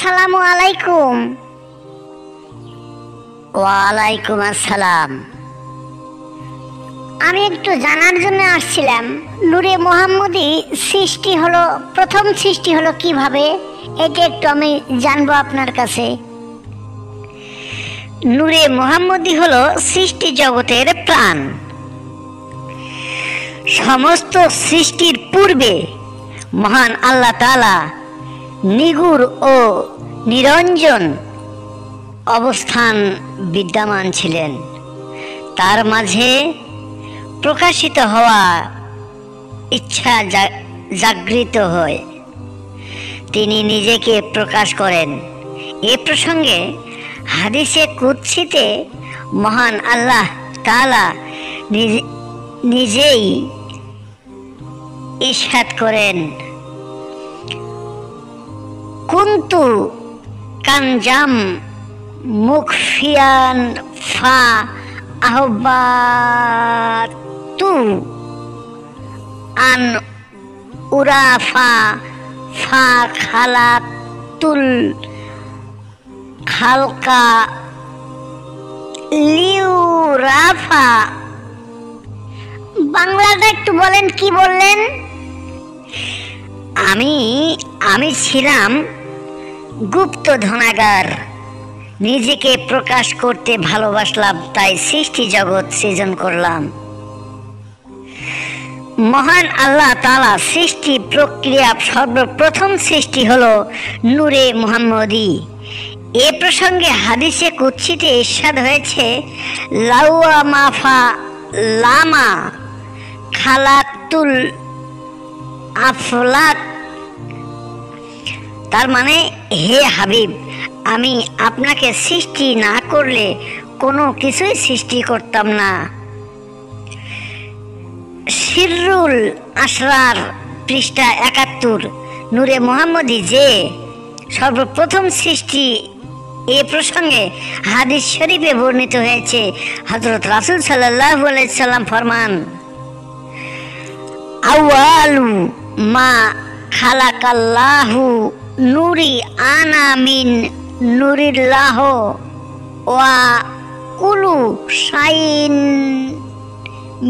আসসালামু আলাইকুম। ওয়ালাইকুম আসসালাম। আমি একটু জানার জন্য আসছিলাম, নূরে মুহাম্মদী প্রথম সৃষ্টি হলো কিভাবে, এটা একটু আমি জানবো আপনার কাছে। নূরে মুহাম্মদী হলো সৃষ্টি জগতের প্রাণ। সমস্ত সৃষ্টির পূর্বে মহান আল্লাহ তাআলা নিগুড় ও নিরঞ্জন অবস্থান বিদ্যমান ছিলেন। তার মাঝে প্রকাশিত হওয়া ইচ্ছা জাগৃত হয়, তিনি নিজেকে প্রকাশ করেন। এ প্রসঙ্গে হাদিসে কুদসিতে মহান আল্লাহ তাআলা নিজেই ইরশাদ করেন, কুনতু কানজাম মুখফিয়ান ফা আহবাতু আন উরাফা ফা খালাতুল খালকা লিউরাফা। বাংলাটা একটু বলেন, কি বললেন? আমি ছিলাম গুপ্ত ধনাগার, নিজেকে প্রকাশ করতে ভালোবাসলাম, তাই সৃষ্টি জগৎ সৃজন করলাম। মহান আল্লাহ তাআলা সৃষ্টি প্রক্রিয়া সর্বপ্রথম সৃষ্টি হলো নূরে মুহাম্মদী। এ প্রসঙ্গে হাদিসে কুদসিতে ইরশাদ হয়েছে, লাউয়া মাফা লামা খালাতুল আফলাক। তার মানে, হে হাবিব, আমি আপনাকে সৃষ্টি না করলে কোনো কিছুই সৃষ্টি করতাম না। সিররুল আসরার পৃষ্ঠা ৭১। নূরে মুহাম্মদী যে সর্বপ্রথম সৃষ্টি, এ প্রসঙ্গে হাদিস শরীফে বর্ণিত হয়েছে। হযরত রাসূল সাল্লাল্লাহু আলাইহি সাল্লাম ফরমান, আউয়ালু মা খালাকাল্লাহু নূরি আনা মিন নূরিল্লাহ ওয়া কুলু শাইইন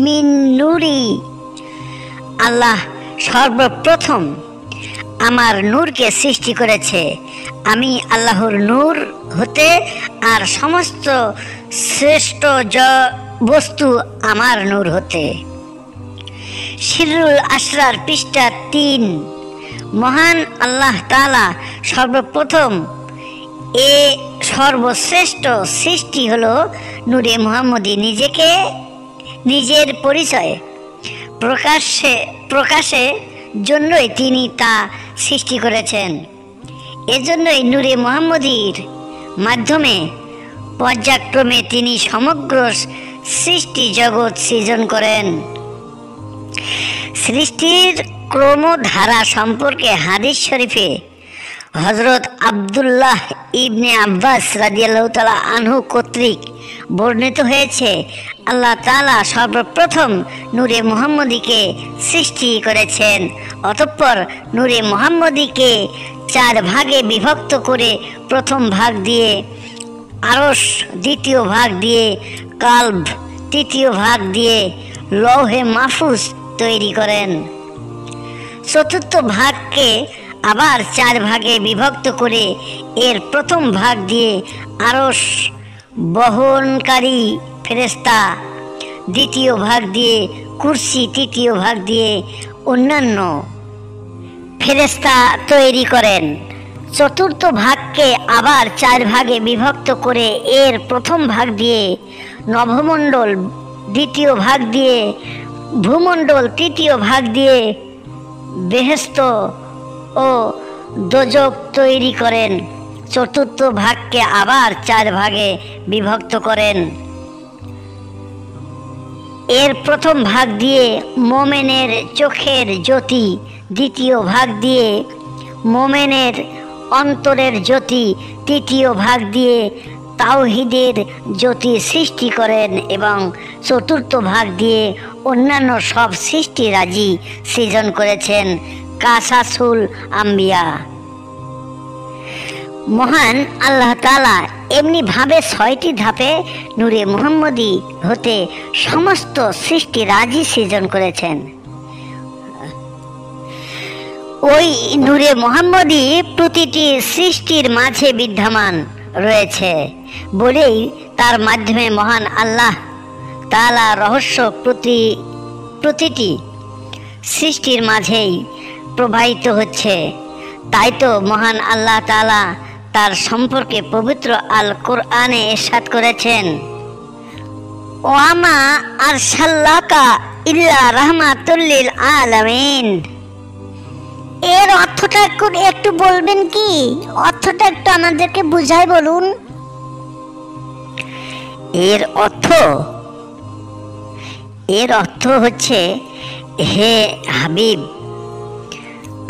মিন নূরি। আল্লাহ সর্বপ্রথম আমার নূরকে সৃষ্টি করেছে, আমি আল্লাহর নূর হতে, আর সমস্ত শ্রেষ্ঠ বস্তু আমার নূর হতে। সিররুল আসরার পৃষ্ঠা ৩। মহান আল্লাহ তাআলা সর্বপ্রথম সর্বশ্রেষ্ঠ সৃষ্টি হলো নূরে মুহাম্মদী। নিজের পরিচয় প্রকাশে জন্যই তিনি তা সৃষ্টি করেছেন। এজন্যই নূরে মুহাম্মদীর মাধ্যমে পর্যায়ক্রমে তিনি সমগ্র সৃষ্টি জগৎ সৃজন করেন। সৃষ্টির ক্রমধারা সম্পর্কে হাদিস শরীফে হযরত আব্দুল্লাহ ইবনে আব্বাস রাদিয়াল্লাহু তাআলা আনহু কর্তৃক বর্ণিত হয়েছে, আল্লাহ তাআলা সর্বপ্রথম নূরে মুহাম্মদীকে সৃষ্টি করেছেন। অতঃপর নূরে মুহাম্মদীকে 4 ভাগে বিভক্ত করে প্রথম ভাগ দিয়ে আরশ, দ্বিতীয় ভাগ দিয়ে কালব, তৃতীয় ভাগ দিয়ে লৌহে মাহফুজ তৈরি করেন। চতুর্থ ভাগকে আবার 4 ভাগে বিভক্ত করে এর প্রথম ভাগ দিয়ে আরশ বহনকারী ফেরেশতা, দ্বিতীয় ভাগ দিয়ে কুরসি, তৃতীয় ভাগ দিয়ে অন্যান্য ফেরেশতা তৈরি করেন। চতুর্থ ভাগকে আবার 4 ভাগে বিভক্ত করে এর প্রথম ভাগ দিয়ে নভমণ্ডল, দ্বিতীয় ভাগ দিয়ে ভূমণ্ডল, তৃতীয় ভাগ দিয়ে বেহেশত ও দোজখ তৈরি করেন। চতুর্থ ভাগকে আবার 4 ভাগে বিভক্ত করেন। এর প্রথম ভাগ দিয়ে মোমেনের চোখের জ্যোতি, দ্বিতীয় ভাগ দিয়ে মোমেনের অন্তরের জ্যোতি, তৃতীয় ভাগ দিয়ে তাওহীদের জ্যোতি সৃষ্টি করেন এবং চতুর্থ ভাগ দিয়ে অন্যান্য সব সৃষ্টিরাজি সৃজন করেছেন। কাসাসুল আম্বিয়া। মহান আল্লাহ তাআলা এমনি ভাবে 6টি ধাপে নূরে মুহাম্মদী হতে সমস্ত সৃষ্টি রাজি সৃজন করেছেন। ওই নূরে মুহাম্মদী প্রতিটি সৃষ্টির মাঝে বিদ্যমান রয়েছে বলেই তার মাধ্যমে মহান আল্লাহ তাআলা রহস্য প্রতিটি সৃষ্টির মাঝেই প্রবাহিত হচ্ছে। তাই তো মহান আল্লাহ তাআলা তার সম্পর্কে পবিত্র আল কোরআনে ইরশাদ করেছেন, ওয়ামা আরসালনাকা ইল্লা রাহমাতুল লিল আলামিন। এর অর্থটা একটু বলবেন কি? অর্থটা একটু আমাদেরকে বুঝাই বলুন। এর অর্থ হচ্ছে, হে হাবিব,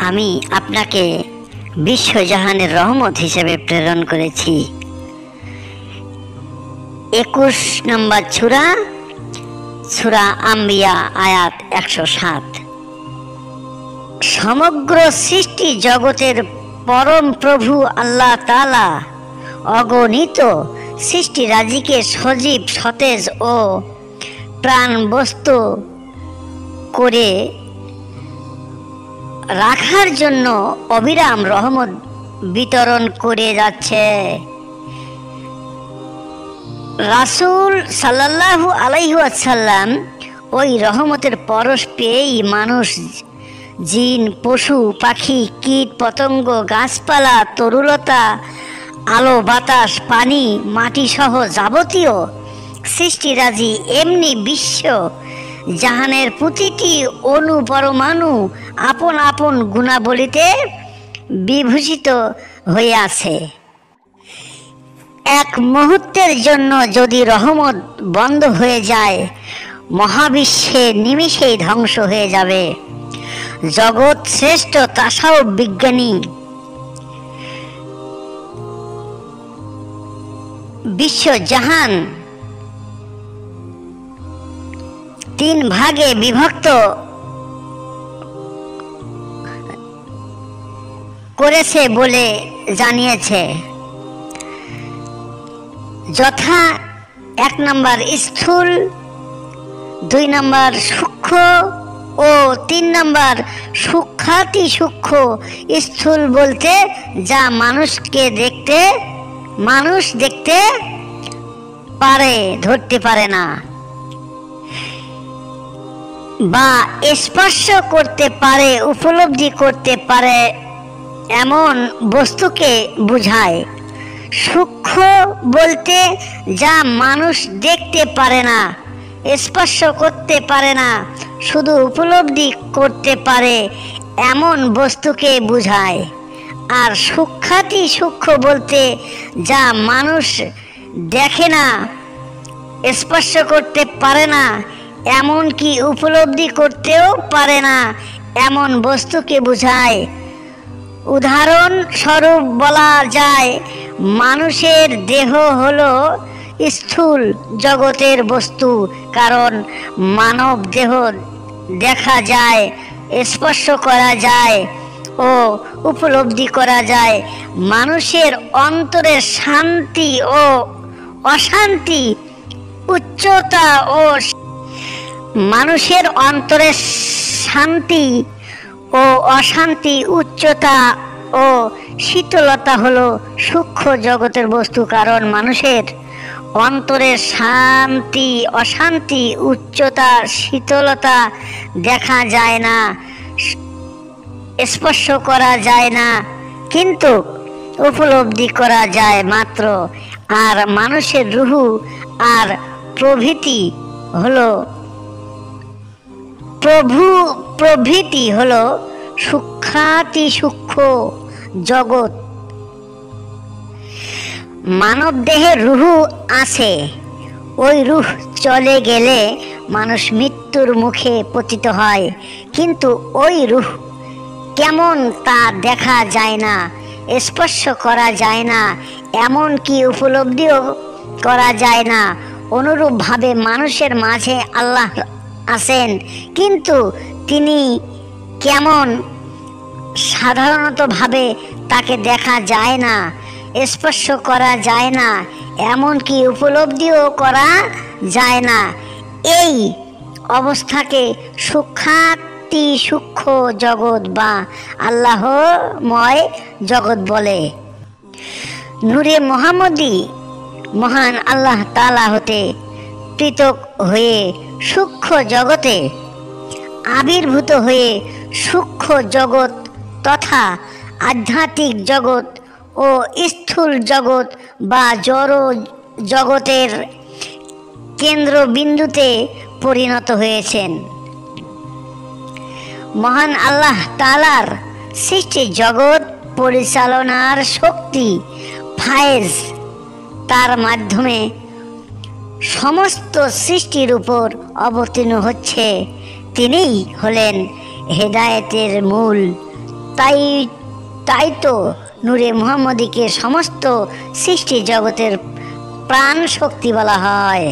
আমি আপনাকে বিশ্বজাহানের রহমত হিসেবে প্রেরণ করেছি। 21 নম্বর সূরা আম্বিয়া আয়াত 107। সমগ্র সৃষ্টি জগতের পরম প্রভু আল্লাহ তাআলা অগণিত সৃষ্টি রাজিকে সজীব, সতেজ ও প্রাণ বস্তু করে রাখার জন্য অবিরাম রহমত বিতরণ করে যাচ্ছে। রাসূল সাল্লাল্লাহু আলাইহি ওয়াসাল্লাম ওই রহমতের পরশ পেয়েই মানুষ, জিন, পশু পাখি, কীট পতঙ্গ, গাছপালা, তরুলতা, আলো বাতাস, পানি, মাটি সহ যাবতীয় সৃষ্টিরাজি, এমনি বিশ্ব জাহানের প্রতিটি অণু পরমাণু আপন আপন গুণাবলীতে বিভূষিত হয়ে আছে। এক মুহূর্তের জন্য যদি রহমত বন্ধ হয়ে যায়, মহাবিশ্বে নিমিষেই ধ্বংস হয়ে যাবে। জগৎ শ্রেষ্ঠ তাসাউফ বিজ্ঞানী বিশ্বজাহান 3 ভাগে বিভক্ত করেছে বলে জানিয়েছে, যথা 1 নম্বর স্থূল, 2 নম্বর সূক্ষ্ম ও 3 নম্বর সূক্ষ্মাতি সূক্ষ্ম। স্থূল বলতে যা মানুষ দেখতে পারে, ধরতে পারে না বা স্পর্শ করতে পারে, উপলব্ধি করতে পারে এমন বস্তুকে বোঝায়। সূক্ষ্ম বলতে যা মানুষ দেখতে পারে না, স্পর্শ করতে পারে না, শুধু উপলব্ধি করতে পারে এমন বস্তুকে বোঝায়। আর সূক্ষ্মাতি সূক্ষ্ম বলতে যা মানুষ দেখে না, স্পর্শ করতে পারে না, এমনকি উপলব্ধি করতেও পারে না এমন বস্তুকে বোঝায়। উদাহরণ স্বরূপ বলা যায়, মানুষের দেহ হলো স্থূল জগতের বস্তু, কারণ মানব দেহ দেখা যায়, স্পর্শ করা যায় ও উপলব্ধি করা যায়। মানুষের অন্তরের শান্তি ও অশান্তি, উচ্চতা ও মানুষের অন্তরের শান্তি ও অশান্তি, উচ্চতা ও শীতলতা হলো সূক্ষ্ম জগতের বস্তু, কারণ মানুষের অন্তরের শান্তি, অশান্তি, উচ্চতা, শীতলতা দেখা যায় না, স্পর্শ করা যায় না, কিন্তু উপলব্ধি করা যায় মাত্র। আর মানুষের রূহ আর প্রভৃতি হলো সূক্ষ্মাতি সূক্ষ্ম জগৎ। মানব দেহে রূহ আছে, ওই রূহ চলে গেলে মানুষ মৃত্যুর মুখে পতিত হয়, কিন্তু ওই রূহ কেমন তা দেখা যায় না, স্পর্শ করা যায় না, এমনকি উপলব্ধিও করা যায় না। অনুরূপভাবে মানুষের মাঝে আল্লাহ আছেন, কিন্তু তিনি কেমন সাধারণতভাবে তাকে দেখা যায় না, স্পর্শ করা যায় না, এমনকি উপলব্ধিও করা যায় না। এই অবস্থাকে সূক্ষ্ম জগৎ বা আল্লাহময় জগৎ বলে। নূরে মোহাম্মদী মহান আল্লাহ তাআলা হতে পৃথক হয়ে সূক্ষ্ম জগতে আবির্ভূত হয়ে সূক্ষ্ম জগৎ তথা আধ্যাত্মিক জগৎ ও স্থূল জগৎ বা জড় জগতের কেন্দ্রবিন্দুতে পরিণত হয়েছেন। মহান আল্লাহ তাআলার সৃষ্টি জগৎ পরিচালনার শক্তি ফায়েজ তার মাধ্যমে সমস্ত সৃষ্টির উপর অবতীর্ণ হচ্ছে। তিনিই হলেন হেদায়েতের মূল। তাই তো নূরে মুহাম্মদীকে সমস্ত সৃষ্টি জগতের প্রাণ শক্তি বলা হয়।